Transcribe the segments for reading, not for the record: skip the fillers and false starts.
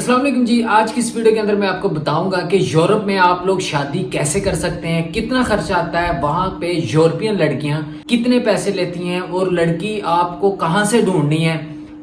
अस्सलाम वालेकुम जी। आज की इस वीडियो के अंदर मैं आपको बताऊंगा कि यूरोप में आप लोग शादी कैसे कर सकते हैं, कितना खर्चा आता है, वहां पे यूरोपियन लड़कियां कितने पैसे लेती हैं और लड़की आपको कहां से ढूंढनी है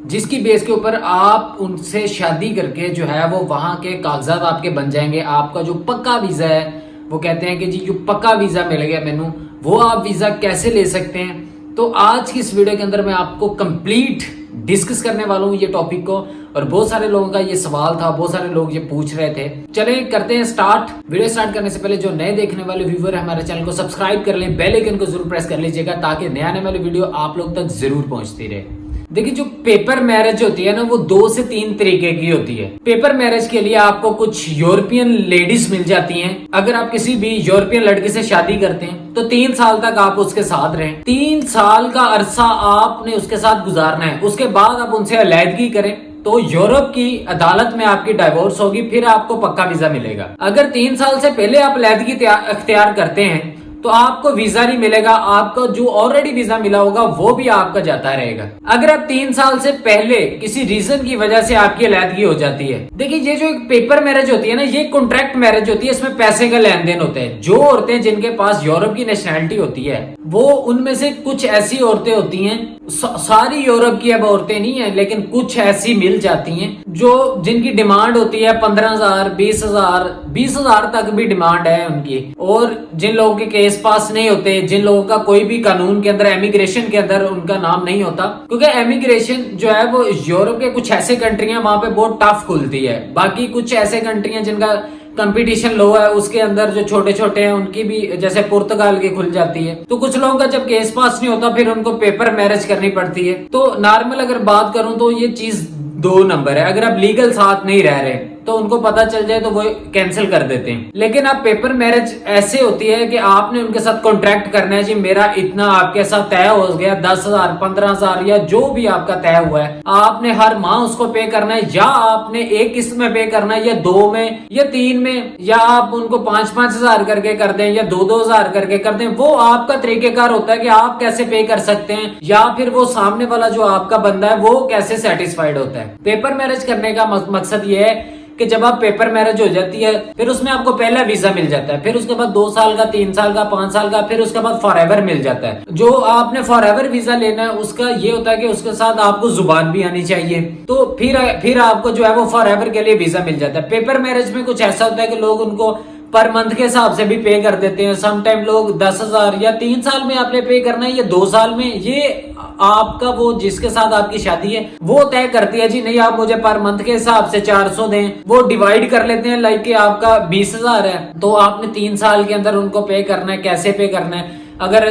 जिसकी बेस के ऊपर आप उनसे शादी करके जो है वो वहां के कागजात आपके बन जाएंगे। आपका जो पक्का वीजा है, वो कहते हैं कि जी जो पक्का वीजा मिल गया मैनू, वो आप वीजा कैसे ले सकते हैं। तो आज की इस वीडियो के अंदर मैं आपको कंप्लीट डिस्कस करने वाला हूँ ये टॉपिक को, और बहुत सारे लोगों का ये सवाल था, बहुत सारे लोग ये पूछ रहे थे। चले करते हैं स्टार्ट। वीडियो स्टार्ट करने से पहले जो नए देखने वाले व्यूअर है हमारे चैनल को सब्सक्राइब कर लें, बेल आइकन को जरूर प्रेस कर लीजिएगा ताकि नए आने वाली वीडियो आप लोग तक जरूर पहुंचती रहे। देखिए, जो पेपर मैरिज होती है ना, वो 2 से 3 तरीके की होती है। पेपर मैरिज के लिए आपको कुछ यूरोपियन लेडीज मिल जाती हैं। अगर आप किसी भी यूरोपियन लड़के से शादी करते हैं तो 3 साल तक आप उसके साथ रहें। 3 साल का अरसा आपने उसके साथ गुजारना है। उसके बाद आप उनसे अलैदगी करें तो यूरोप की अदालत में आपकी डाइवोर्स होगी, फिर आपको पक्का वीजा मिलेगा। अगर 3 साल से पहले आप अलैदगी अख्तियार करते हैं तो आपको वीजा नहीं मिलेगा। आपको जो ऑलरेडी वीजा मिला होगा वो भी आपका जाता रहेगा। अगर आप 3 साल से पहले किसी रीजन की वजह से आपकी अलैदगी हो जाती है, देखिए ये जो एक पेपर मैरिज होती है ना, ये कॉन्ट्रैक्ट मैरिज होती है। इसमें पैसे का लेन देन होता है। जो औरतें जिनके पास यूरोप की नेशनैलिटी होती है, वो उनमें से कुछ ऐसी औरतें होती हैं, सारी यूरोप की अब औरतें नहीं है लेकिन कुछ ऐसी मिल जाती हैं जो जिनकी डिमांड होती है 15,000, 20,000 तक भी डिमांड है उनकी। और जिन लोगों के केस पास नहीं होते, जिन लोगों का कोई भी कानून के अंदर, एमिग्रेशन के अंदर उनका नाम नहीं होता, क्योंकि एमिग्रेशन जो है वो यूरोप के कुछ ऐसे कंट्रियां वहां पे बहुत टफ खुलती है। बाकी कुछ ऐसे कंट्रियां जिनका कंपटीशन लो है, उसके अंदर जो छोटे छोटे हैं उनकी भी, जैसे पुर्तगाल की खुल जाती है। तो कुछ लोगों का जब केस पास नहीं होता फिर उनको पेपर मैरिज करनी पड़ती है। तो नॉर्मल अगर बात करूं तो ये चीज 2 नंबर है। अगर आप लीगल साथ नहीं रह रहे तो उनको पता चल जाए तो वो कैंसिल कर देते हैं। लेकिन आप पेपर मैरिज ऐसे होती है कि आपने उनके साथ कॉन्ट्रैक्ट करना है, जी मेरा इतना आपके साथ तय हो गया, 10,000, 15,000 या जो भी आपका तय हुआ है, आपने हर माह उसको पे करना है, या आपने एक किस्त में पे करना है, या 2 में या 3 में, या आप उनको 5-5 हजार करके कर दें या 2-2 हजार करके कर दें। वो आपका तरीकेकार होता है कि आप कैसे पे कर सकते हैं, या फिर वो सामने वाला जो आपका बंदा है वो कैसे सेटिस्फाइड होता है। पेपर मैरिज करने का मकसद ये है कि जब आप पेपर मैरिज हो जाती है फिर उसमें आपको पहला वीजा मिल जाता है, फिर उसके बाद 2 साल का, 3 साल का, 5 साल का, फिर उसके बाद फॉर एवर मिल जाता है। जो आपने फॉर एवर वीजा लेना है उसका ये होता है कि उसके साथ आपको जुबान भी आनी चाहिए, तो फिर आपको जो है वो फॉर एवर के लिए वीजा मिल जाता है। पेपर मैरिज में कुछ ऐसा होता है कि लोग उनको पर मंथ के हिसाब से भी पे कर देते हैं। सम टाइम लोग 10,000 या 3 साल में आपने पे करना है या 2 साल में, ये आपका वो जिसके साथ आपकी शादी है वो तय करती है। जी नहीं, आप मुझे पर मंथ के हिसाब से 400 दें। वो डिवाइड कर लेते हैं, लाइक कि आपका 20,000 है तो आपने 3 साल के अंदर उनको पे करना है। कैसे पे करना है, अगर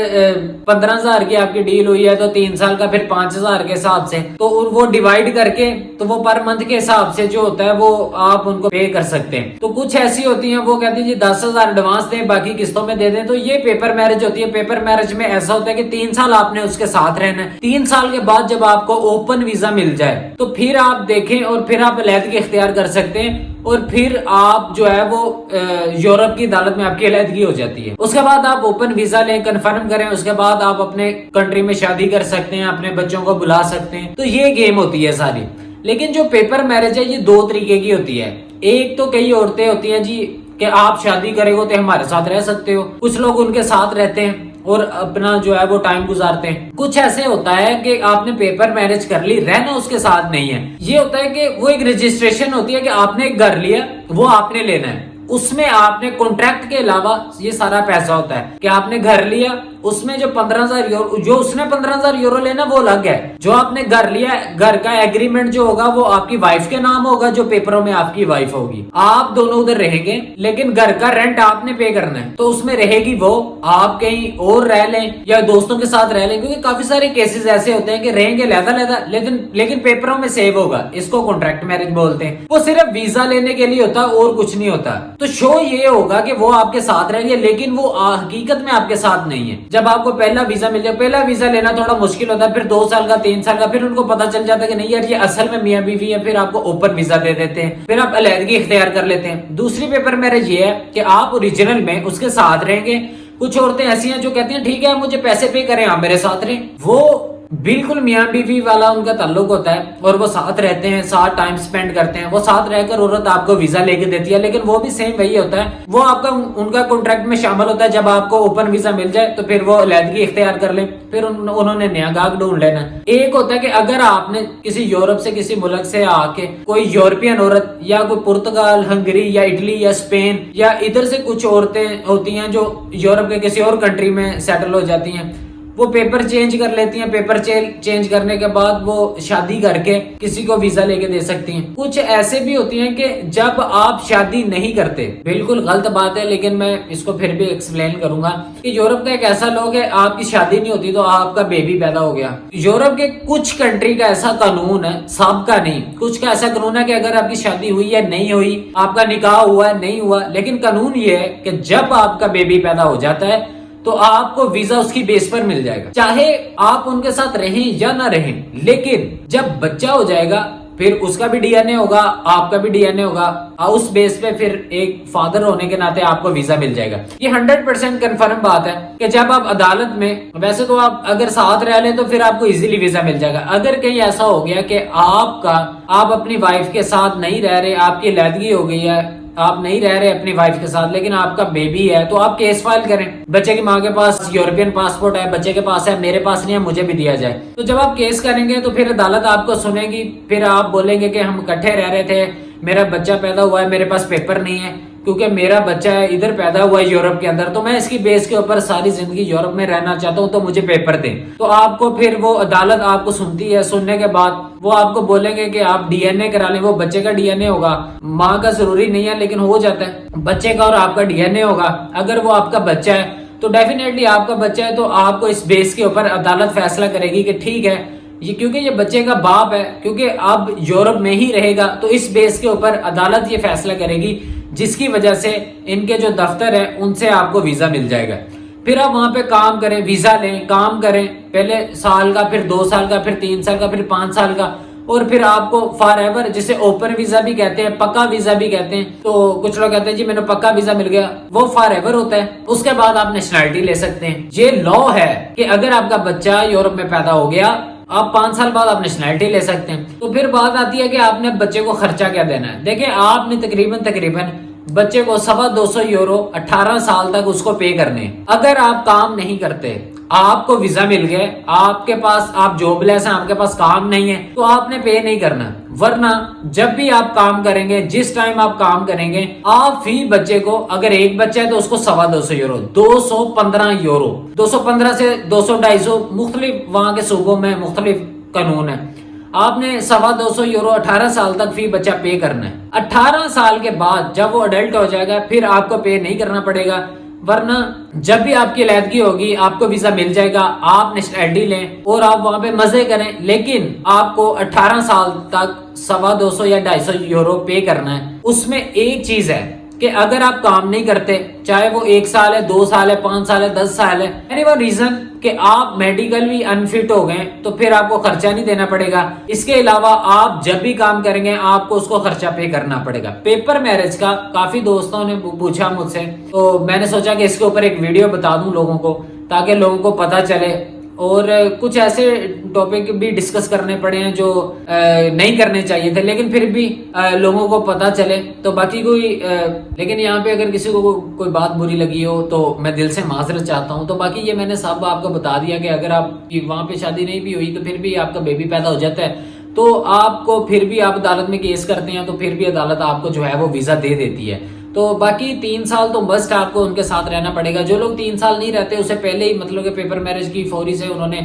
15,000 की आपकी डील हुई है तो 3 साल का फिर 5,000 के हिसाब से, तो वो डिवाइड करके तो वो पर मंथ के हिसाब से जो होता है वो आप उनको पे कर सकते हैं। तो कुछ ऐसी होती हैं वो कहती है जी 10,000 एडवांस दें, बाकी किस्तों में दे दें। तो ये पेपर मैरिज होती है। पेपर मैरिज में ऐसा होता है कि 3 साल आपने उसके साथ रहना है। 3 साल के बाद जब आपको ओपन वीजा मिल जाए तो फिर आप देखें और फिर आप अलैदगी इख्तियार कर सकते हैं, और फिर आप जो है वो यूरोप की अदालत में आपकी अलैदगी हो जाती है। उसके बाद आप ओपन वीजा लें, कंफर्म करें, उसके बाद आप अपने कंट्री में शादी कर सकते हैं, अपने बच्चों को बुला सकते हैं। तो ये गेम होती है सारी। लेकिन जो पेपर मैरिज है ये 2 तरीके की होती है। एक तो कई औरतें होती हैं जी कि आप शादी करेंगे तो हमारे साथ रह सकते हो, कुछ लोग उनके साथ रहते हैं और अपना जो है वो टाइम गुजारते हैं। कुछ ऐसे होता है कि आपने पेपर मैरिज कर ली, रहना उसके साथ नहीं है। ये होता है कि वो एक रजिस्ट्रेशन होती है कि आपने एक घर लिया, वो आपने लेना है, उसमें आपने कॉन्ट्रैक्ट के अलावा ये सारा पैसा होता है कि आपने घर लिया, उसमें जो 15,000 यूरो, जो उसने 15,000 यूरो लेना वो अलग है। जो आपने घर लिया, घर का एग्रीमेंट जो होगा वो आपकी वाइफ के नाम होगा, जो पेपरों में आपकी वाइफ होगी। आप दोनों उधर रहेंगे लेकिन घर का रेंट आपने पे करना है, तो उसमें रहेगी वो। आप कहीं और रह लें या दोस्तों के साथ रह लें, क्योंकि काफी सारे केसेस ऐसे होते हैं कि रहेंगे लहदा लेकिन पेपरों में सेव होगा। इसको कॉन्ट्रैक्ट मैरिज बोलते हैं। वो सिर्फ वीजा लेने के लिए होता है और कुछ नहीं होता। तो शो ये होगा कि वो आपके साथ रहेंगे लेकिन वो हकीकत में आपके साथ नहीं है। जब आपको पहला वीजा मिल जाए, पहला वीजा लेना थोड़ा मुश्किल होता है, फिर 2 साल का, 3 साल का, फिर उनको पता चल जाता है कि नहीं यार ये असल में मियां बीवी है, फिर आपको ओपन वीजा दे देते हैं, फिर आप अलैदगी इख्तियार कर लेते हैं। दूसरी पेपर मैरिज ये है कि आप ओरिजिनल में उसके साथ रहेंगे। कुछ औरतें ऐसी हैं जो कहती हैं ठीक है मुझे पैसे पे करें, आप मेरे साथ रहें। वो बिल्कुल मियाँ बीवी वाला उनका ताल्लुक होता है और वो साथ रहते हैं, साथ टाइम स्पेंड करते हैं, वो साथ रहकर औरत आपको वीजा लेके देती है। लेकिन वो भी सेम वही होता है, वो आपका उनका कॉन्ट्रैक्ट में शामिल होता है। जब आपको ओपन वीजा मिल जाए तो फिर वो अलहदगी इख्तियार कर ले, फिर उन्होंने नया गाहक ढूंढ लेना। एक होता है कि अगर आपने किसी यूरोप से, किसी मुल्क से आके कोई यूरोपियन औरत या कोई पुर्तगाल, हंगरी या इटली या स्पेन या इधर से कुछ औरतें होती हैं जो यूरोप के किसी और कंट्री में सेटल हो जाती हैं, वो पेपर चेंज कर लेती हैं। पेपर चेंज करने के बाद वो शादी करके किसी को वीजा लेके दे सकती हैं। कुछ ऐसे भी होती हैं कि जब आप शादी नहीं करते, बिल्कुल गलत बात है लेकिन मैं इसको फिर भी एक्सप्लेन करूंगा कि यूरोप का एक ऐसा लोग है, आपकी शादी नहीं होती तो आपका बेबी पैदा हो गया। यूरोप के कुछ कंट्री का ऐसा कानून है, सबका नहीं, कुछ का ऐसा कानून है कि अगर आपकी शादी हुई या नहीं हुई, आपका निकाह हुआ है नहीं हुआ, लेकिन कानून ये है कि जब आपका बेबी पैदा हो जाता है तो आपको वीजा उसकी बेस पर मिल जाएगा, चाहे आप उनके साथ रहें या ना रहें। लेकिन जब बच्चा हो जाएगा फिर उसका भी डीएनए होगा, आपका भी डीएनए होगा, उस बेस पे फिर एक फादर होने के नाते आपको वीजा मिल जाएगा। ये 100% कंफर्म बात है कि जब आप अदालत में, वैसे तो आप अगर साथ रह ले तो फिर आपको इजीली वीजा मिल जाएगा। अगर कहीं ऐसा हो गया कि आप अपनी वाइफ के साथ नहीं रह रहे, आपकी अलहदगी हो गई है, आप नहीं रह रहे अपनी वाइफ के साथ, लेकिन आपका बेबी है, तो आप केस फाइल करें। बच्चे की माँ के पास यूरोपियन पासपोर्ट है, बच्चे के पास है, मेरे पास नहीं है, मुझे भी दिया जाए। तो जब आप केस करेंगे तो फिर अदालत आपको सुनेगी, फिर आप बोलेंगे कि हम इकट्ठे रह रहे थे, मेरा बच्चा पैदा हुआ है, मेरे पास पेपर नहीं है, क्योंकि मेरा बच्चा है इधर पैदा हुआ है यूरोप के अंदर, तो मैं इसकी बेस के ऊपर सारी जिंदगी यूरोप में रहना चाहता हूं, तो मुझे पेपर दें। तो आपको फिर वो अदालत आपको सुनती है, सुनने के बाद वो आपको बोलेंगे कि आप डीएनए करा लें। वो बच्चे का डीएनए होगा, माँ का जरूरी नहीं है लेकिन हो जाता है, बच्चे का और आपका डीएनए होगा। अगर वो आपका बच्चा है तो डेफिनेटली आपका बच्चा है, तो आपको इस बेस के ऊपर अदालत फैसला करेगी कि ठीक है ये, क्योंकि ये बच्चे का बाप है, क्योंकि अब यूरोप में ही रहेगा, तो इस बेस के ऊपर अदालत ये फैसला करेगी, जिसकी वजह से इनके जो दफ्तर है उनसे आपको वीजा मिल जाएगा। फिर आप वहां पे काम करें, वीजा लें, काम करें, पहले साल का, फिर 2 साल का, फिर 3 साल का, फिर 5 साल का, और फिर आपको फॉर एवर, जिसे ओपन वीजा भी कहते हैं, पक्का वीजा भी कहते हैं। तो कुछ लोग कहते हैं जी मैंने पक्का वीजा मिल गया, वो फॉर एवर होता है। उसके बाद आप नेशनलिटी ले सकते हैं। ये लॉ है कि अगर आपका बच्चा यूरोप में पैदा हो गया, आप 5 साल बाद आप नेशनलिटी ले सकते हैं। तो फिर बात आती है कि आपने बच्चे को खर्चा क्या देना है। देखिए, आपने तकरीबन बच्चे को 225 यूरो 18 साल तक उसको पे करने। अगर आप काम नहीं करते, आपको वीजा मिल गया, आपके पास, आप जॉबलेस हैं, आपके पास काम नहीं है, तो आपने पे नहीं करना। वरना जब भी आप काम करेंगे, जिस टाइम आप काम करेंगे, आप फी बच्चे को, अगर एक बच्चा है तो उसको 225 यूरो, 215 यूरो, 215 से 200-250 मुख्तलिफ वहां के सूबों में मुख्तलिफ कानून है। आपने 225 यूरो 18 साल तक फी बच्चा पे करना है। 18 साल के बाद जब वो अडल्ट हो जाएगा फिर आपको पे नहीं करना पड़ेगा। वरना जब भी आपकी अलहदगी होगी आपको वीजा मिल जाएगा, आप नेशनलिटी लें और आप वहां पे मजे करें, लेकिन आपको 18 साल तक 225 या 250 यूरो पे करना है। उसमें एक चीज है कि अगर आप काम नहीं करते, चाहे वो 1 साल है, 2 साल है, 5 साल है, 10 साल है, एनी वन रीजन कि आप मेडिकल भी अनफिट हो गए, तो फिर आपको खर्चा नहीं देना पड़ेगा। इसके अलावा आप जब भी काम करेंगे आपको उसको खर्चा पे करना पड़ेगा। पेपर मैरिज का काफी दोस्तों ने पूछा मुझसे, तो मैंने सोचा कि इसके ऊपर एक वीडियो बता दूं लोगों को, ताकि लोगों को पता चले। और कुछ ऐसे टॉपिक भी डिस्कस करने पड़े हैं जो नहीं करने चाहिए थे, लेकिन फिर भी लोगों को पता चले। तो बाकी लेकिन यहाँ पे अगर किसी को कोई बात बुरी लगी हो तो मैं दिल से माजरत चाहता हूँ। तो बाकी ये मैंने सब आपको बता दिया कि अगर आप वहां पे शादी नहीं भी हुई तो फिर भी आपका बेबी पैदा हो जाता है, तो आपको फिर भी आप अदालत में केस करते हैं तो फिर भी अदालत आपको जो है वो वीजा दे देती है। तो बाकी 3 साल तो मस्ट आपको उनके साथ रहना पड़ेगा। जो लोग 3 साल नहीं रहते उसे पहले ही मतलब कि पेपर मैरिज की फौरी से उन्होंने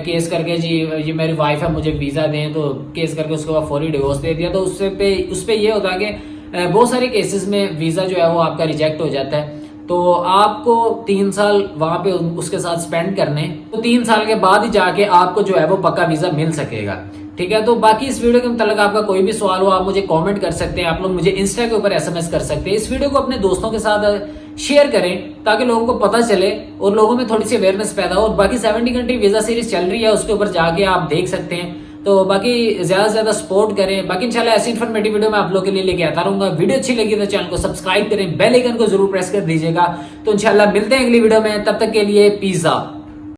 केस करके जी ये मेरी वाइफ है मुझे वीजा दें, तो केस करके उसके बाद फौरी डिवोर्स दे दिया। तो उस पे ये होता है कि बहुत सारे केसेस में वीजा जो है वो आपका रिजेक्ट हो जाता है। तो आपको 3 साल वहां पे उसके साथ स्पेंड करने, तो 3 साल के बाद ही जाके आपको जो है वो पक्का वीजा मिल सकेगा। ठीक है, तो बाकी इस वीडियो के मतलब आपका कोई भी सवाल हो आप मुझे कमेंट कर सकते हैं, आप लोग मुझे इंस्टा के ऊपर एसएमएस कर सकते हैं। इस वीडियो को अपने दोस्तों के साथ शेयर करें ताकि लोगों को पता चले और लोगों में थोड़ी सी अवेयरनेस पैदा हो। और बाकी 70 कंट्री वीजा सीरीज चल रही है, उसके ऊपर जाके आप देख सकते हैं। तो बाकी ज्यादा से ज्यादा सपोर्ट करें। बाकी इंशाल्लाह ऐसी इन्फॉर्मेटिव वीडियो मैं आप लोगों के लिए लेके आता रहूंगा। वीडियो अच्छी लगी तो चैनल को सब्सक्राइब करें, बेल आइकन को जरूर प्रेस कर दीजिएगा। तो इंशाल्लाह मिलते हैं अगली वीडियो में, तब तक के लिए पीस आउट।